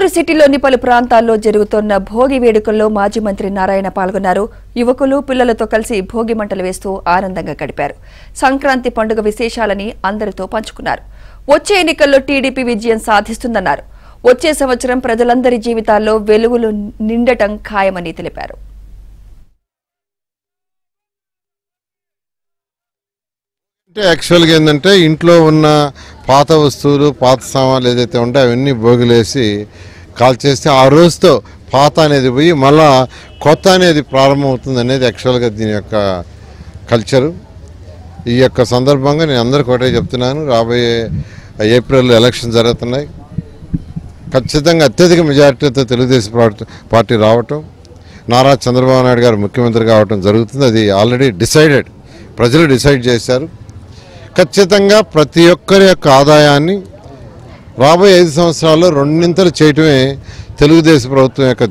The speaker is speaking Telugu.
నెల్లూరు సిటీలోని పలు ప్రాంతాల్లో జరుగుతున్న భోగి వేడుకల్లో మాజీ మంత్రి నారాయణ పాల్గొన్నారు. యువకులు పిల్లలతో కలిసి భోగి మంటలు వేస్తూ ఆనందంగా గడిపారు. సంక్రాంతి పండుగ విశేషాలని అందరితో పంచుకున్నారు. వచ్చే ఎన్నికల్లో టీడీపీ విజయం సాధిస్తుందన్నారు. వచ్చే సంవత్సరం ప్రజలందరి జీవితాల్లో వెలుగులు నిండటం ఖాయమని తెలిపారు. యాక్చువల్గా ఏంటంటే ఇంట్లో ఉన్న పాత వస్తువులు పాత సామాన్లు ఏదైతే ఉంటాయో అవన్నీ భోగిలేసి కాల్చేస్తే ఆ రోజుతో పాత అనేది పోయి మళ్ళా కొత్త అనేది ప్రారంభమవుతుంది అనేది యాక్చువల్గా దీని యొక్క కల్చరు. ఈ యొక్క సందర్భంగా నేను అందరికీ ఒకటే చెప్తున్నాను, రాబోయే ఏప్రిల్లో ఎలక్షన్ జరుగుతున్నాయి. ఖచ్చితంగా అత్యధిక మెజారిటీతో తెలుగుదేశం పార్టీ రావటం, నారా చంద్రబాబు నాయుడు గారు ముఖ్యమంత్రి కావటం జరుగుతుంది. అది ఆల్రెడీ డిసైడెడ్, ప్రజలు డిసైడ్ చేశారు. ఖచ్చితంగా ప్రతి ఒక్కరి యొక్క ఆదాయాన్ని రాబోయే 5 సంవత్సరాల్లో రెండింతలు చేయటమే తెలుగుదేశం ప్రభుత్వం యొక్క